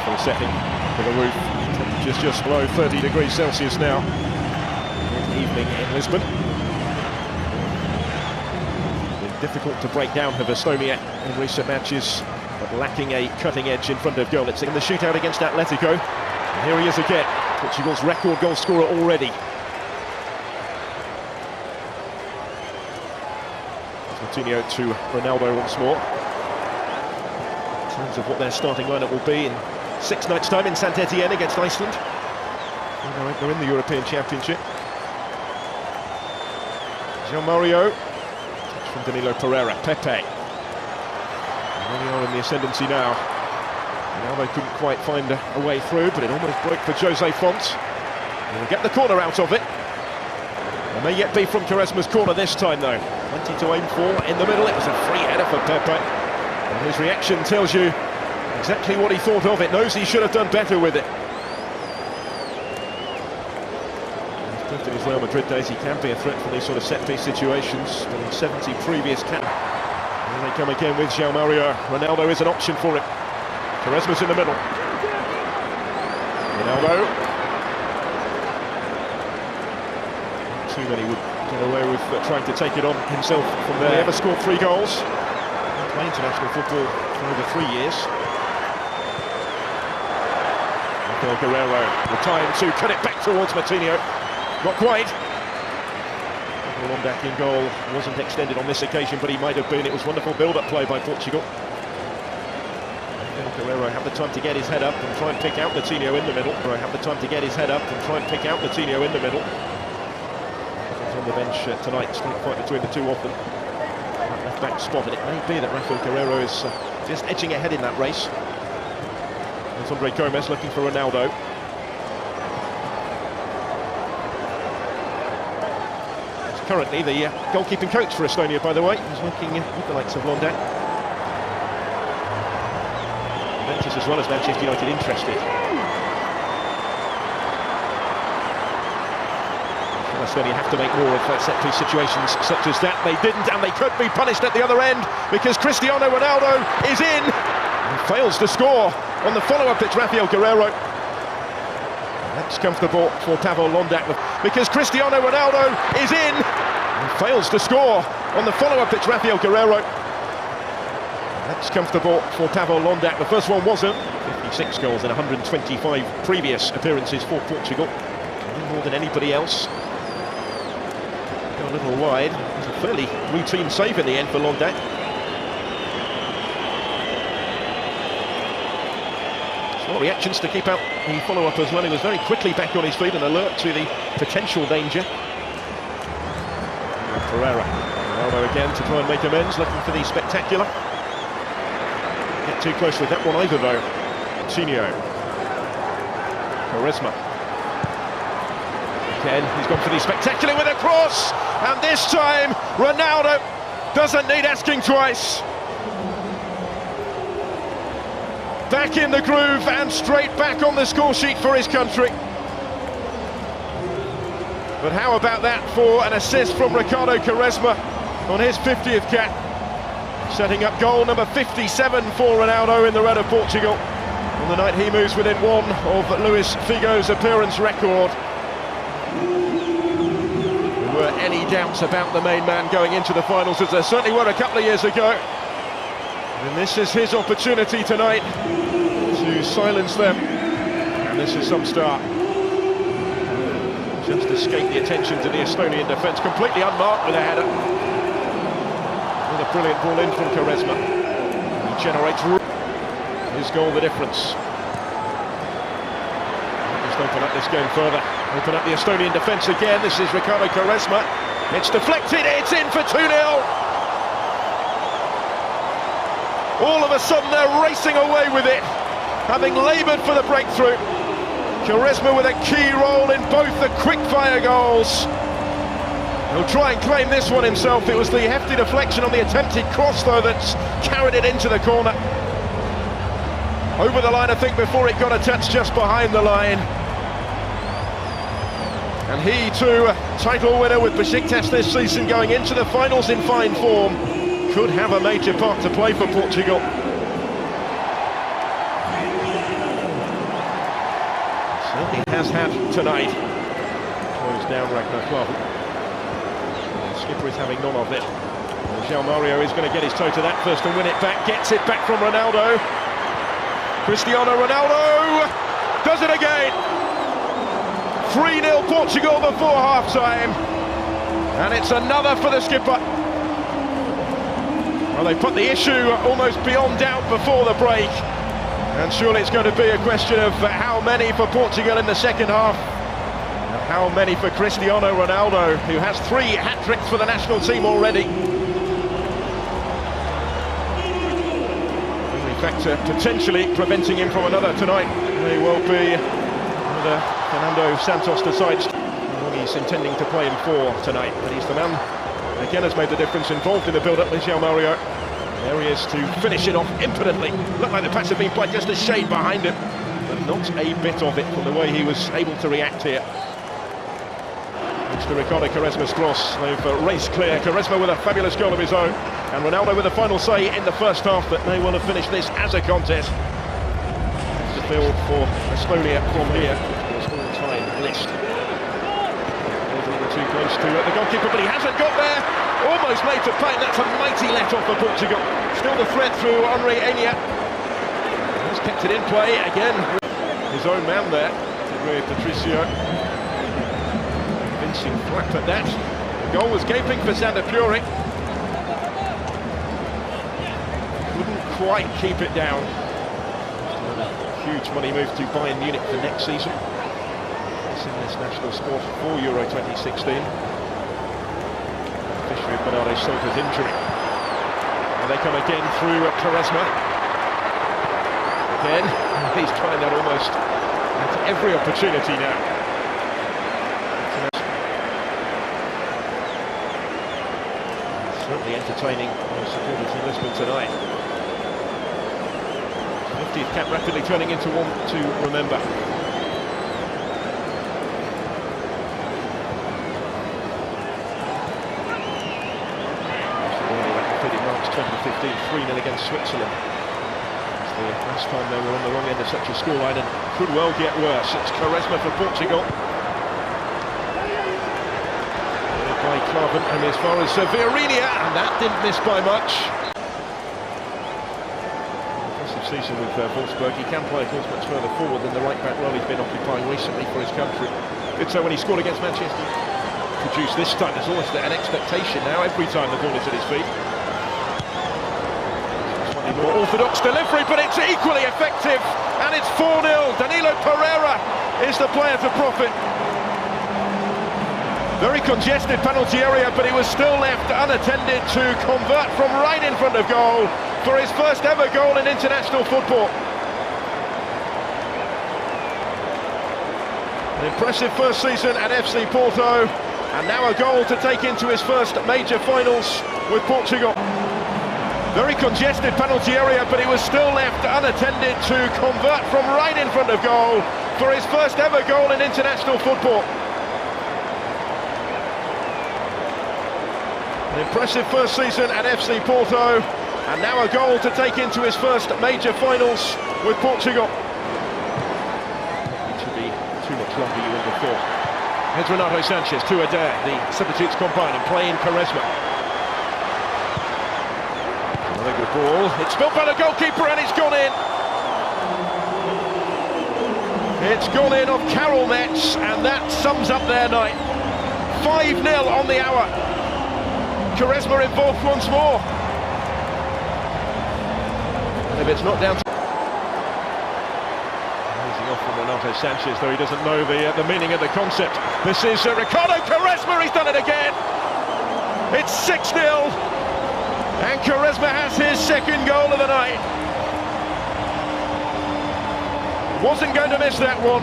wonderful setting for the roof. Temperatures just below 30 degrees Celsius now. Mid-evening in Lisbon. Been difficult to break down of Estonia in recent matches, but lacking a cutting edge in front of goal. It's in the shootout against Atletico. And here he is again, Portugal's record goal scorer already. Coutinho to Ronaldo once more. In terms of what their starting lineup will be in 6 nights' time in Saint Etienne against Iceland. They're in the European Championship. Mario, touch from Danilo Pereira, Pepe. They are in the ascendancy now. Ronaldo couldn't quite find a way through, but it almost broke for Jose Font. He'll get the corner out of it. It may yet be from Quaresma's corner this time though. Plenty to aim for in the middle. It was a free header for Pepe. And his reaction tells you exactly what he thought of it. Knows he should have done better with it. He's proved in his Real Madrid days he can be a threat for these sort of set-piece situations. But in 70 previous caps. Here they come again with João Mario. Ronaldo is an option for him. Quaresma's in the middle. Ronaldo. Too many would get away with trying to take it on himself from there. He ever scored 3 goals. Played international football for over 3 years. Rafael Guerreiro, the time to cut it back towards Martinho. Not quite. Ronaldo in goal, wasn't extended on this occasion, but he might have been. It was wonderful build-up play by Portugal. Guerreiro had the time to get his head up and try and pick out Martinho in the middle. Had the time to get his head up and try and pick out Martinho in the middle. On the bench tonight, straight fight between the two of them. That left back spot, and it may be that Rafael Guerreiro is just edging ahead in that race. There's Andre Gomes looking for Ronaldo. He's currently the goalkeeping coach for Estonia, by the way. He's working with the likes of Londak. Benches as well as Manchester United interested. Estonia have to make more of set-piece situations such as that. They didn't, and they could be punished at the other end because Cristiano Ronaldo is in. He fails to score on the follow-up. It's Rafael Guerreiro. That's comfortable for Pavel Londak because Cristiano Ronaldo is in. He fails to score on the follow-up. It's Rafael Guerreiro. That's comfortable for Pavel Londak. The first one wasn't. 56 goals in 125 previous appearances for Portugal. More than anybody else. A little wide. It was a fairly routine save in the end for Londak. Small reactions to keep out the follow-up as well. He was very quickly back on his feet and alert to the potential danger. Pereira. Ronaldo again to try and make amends, looking for the spectacular. Get too close with that one either though. Coutinho. Quaresma. Again, he's gone for the spectacular with a cross, and this time Ronaldo doesn't need asking twice. Back in the groove and straight back on the score sheet for his country. But how about that for an assist from Ricardo Quaresma on his 50th cap, setting up goal number 57 for Ronaldo in the red of Portugal on the night he moves within 1 of Luis Figo's appearance record. Were any doubts about the main man going into the finals, as there certainly were a couple of years ago, and this is his opportunity tonight to silence them, and this is some start. Just escaped the attention to the Estonian defence, completely unmarked with a header. With a brilliant ball in from Quaresma. He generates his goal the difference. Just open up this game further. Open up the Estonian defence again. This is Ricardo Quaresma. It's deflected, it's in for 2-0. All of a sudden they're racing away with it, having laboured for the breakthrough. Quaresma with a key role in both the quick-fire goals. He'll try and claim this one himself. It was the hefty deflection on the attempted cross though that's carried it into the corner. Over the line, I think, before it got a touch just behind the line. And he too, title winner with Besiktas this season, going into the finals in fine form, could have a major part to play for Portugal. Well, he has had tonight. Closed down Ragnar Klavan. The skipper is having none of it. João Mario is going to get his toe to that first and win it back. Gets it back from Ronaldo. Cristiano Ronaldo does it again. 3-0 Portugal before half-time. And it's another for the skipper. Well, they put the issue almost beyond doubt before the break. And surely it's going to be a question of how many for Portugal in the second half. And how many for Cristiano Ronaldo, who has 3 hat-tricks for the national team already. In fact, potentially preventing him from another tonight. May well be another Fernando Santos decides what he's intending to play him for tonight. But he's the man, again, has made the difference, involved in the build-up with João Mario. There he is to finish it off impotently. Looked like the pass had been played just a shade behind him, but not a bit of it from the way he was able to react here. It's the Ricardo Quaresma's cross. They've raced clear. Quaresma with a fabulous goal of his own, and Ronaldo with a final say in the first half that may well have finished this as a contest. It's the field for Estonia from here. It's all-time list. Too close to the goalkeeper, but he hasn't got there. Almost made to pay. That's a mighty let-off for Portugal. Still the threat through Henry Enya. He's kept it in play again. His own man there, Patricio. Convincing flap at that. The goal was gaping for Sander Puri. Couldn't quite keep it down. Huge money move to Bayern Munich for next season. In this national squad for Euro 2016. Officially of Bernardo Silva's injury. And they come again through Quaresma. Again, he's trying that almost at every opportunity now. Certainly entertaining supporters in Lisbon tonight. 50th cap rapidly turning into one to remember. March 2015, 3-0 against Switzerland. It's the last time they were on the wrong end of such a scoreline, and could well get worse. It's Quaresma for Portugal. By Klavan, and as far as Vieirinha, and that didn't miss by much. Impressive season with Wolfsburg. He can play, of course, much further forward than the right-back role he's been occupying recently for his country. Did so when he scored against Manchester. Produced this time. There's almost an expectation now every time the ball is at his feet. Slightly more orthodox delivery, but it's equally effective, and it's 4-0. Danilo Pereira is the player to profit. Very congested penalty area, but he was still left unattended to convert from right in front of goal for his first ever goal in international football. An impressive first season at FC Porto, and now a goal to take into his first major finals with Portugal. Very congested penalty area, but he was still left unattended to convert from right in front of goal for his first ever goal in international football. An impressive first season at FC Porto, and now a goal to take into his first major finals with Portugal. It should be too much longer you than before. Here's Renato Sanchez to Adair, the substitutes combine and play in Quaresma. Another good ball. It's spilled by the goalkeeper and it's gone in. It's gone in off Karel Metz, and that sums up their night. 5-0 on the hour. Quaresma involved once more. And if it's not down to... Easing off from Renato Sanchez, though he doesn't know the meaning of the concept. This is Ricardo Quaresma, he's done it again. It's 6-0. And Quaresma has his second goal of the night. Wasn't going to miss that one.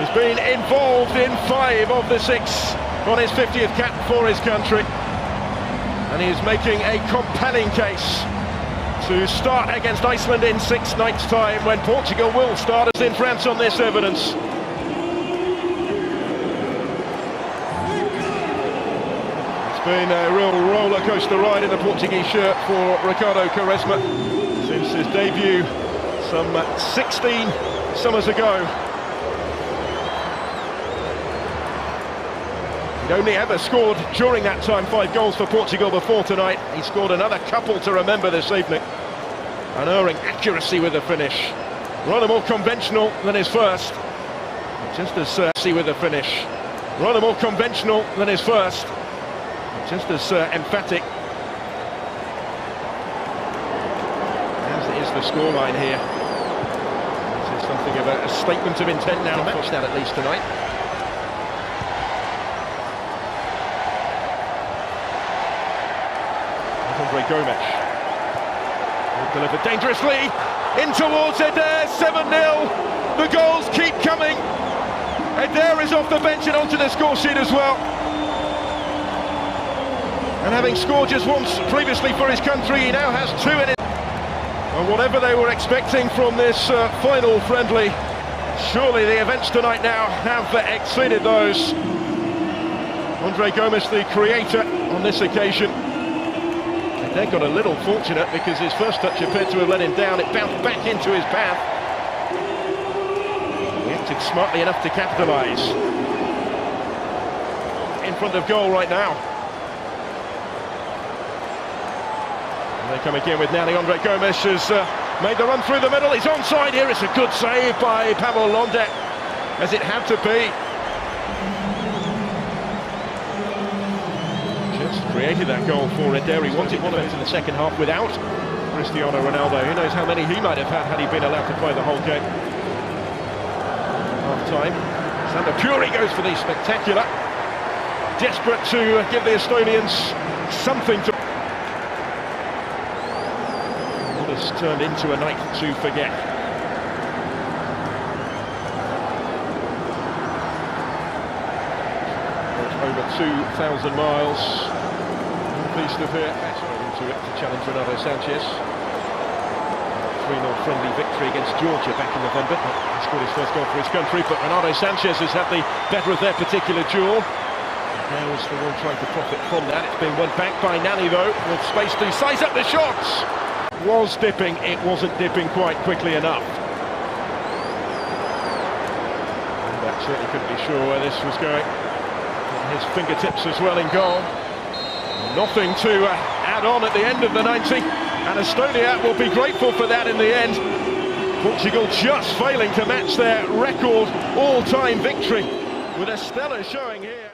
He's been involved in 5 of the 6. On his 50th cap for his country, and he is making a compelling case to start against Iceland in 6 nights' time, when Portugal will start as in France on this evidence. It's been a real roller coaster ride in the Portuguese shirt for Ricardo Quaresma since his debut some 16 summers ago He'd only ever scored during that time 5 goals for Portugal before tonight. He scored another couple to remember this evening. Unerring accuracy with the finish. Rather more conventional than his first. Just as with the finish. Rather more conventional than his first. Just as emphatic. As is the scoreline here. This is something of a statement of intent now. Match that at least tonight. Gomes delivered dangerously in towards Eder. 7-0. The goals keep coming. Eder is off the bench and onto the score sheet as well. And having scored just once previously for his country, he now has 2 in it. And whatever they were expecting from this final friendly, surely the events tonight now have exceeded those. Andre Gomes, the creator on this occasion. They got a little fortunate because his first touch appeared to have let him down. It bounced back into his path. He acted smartly enough to capitalise. In front of goal right now. And they come again with Nani. Andre Gomes has made the run through the middle. He's onside here. It's a good save by Pavel Londek, as it had to be. Created that goal for Eder. He wanted one of it in the second half without Cristiano Ronaldo. Who knows how many he might have had he been allowed to play the whole game. Half time. Sander Puri goes for the spectacular. Desperate to give the Estonians something to. What has turned into a night to forget. Over 2,000 miles. Pleased to hear into it to challenge Ronaldo Sanchez. 3-0 friendly victory against Georgia back in November. He scored his first goal for his country, but Ronaldo Sanchez has had the better of their particular duel. Now is the one trying to profit from that. It's been won back by Nani though, with space to size up the shots. Was dipping, it wasn't dipping quite quickly enough. That certainly couldn't be sure where this was going. His fingertips as well in goal. Nothing to add on at the end of the 90, and Estonia will be grateful for that in the end. Portugal just failing to match their record all-time victory with a stellar showing here.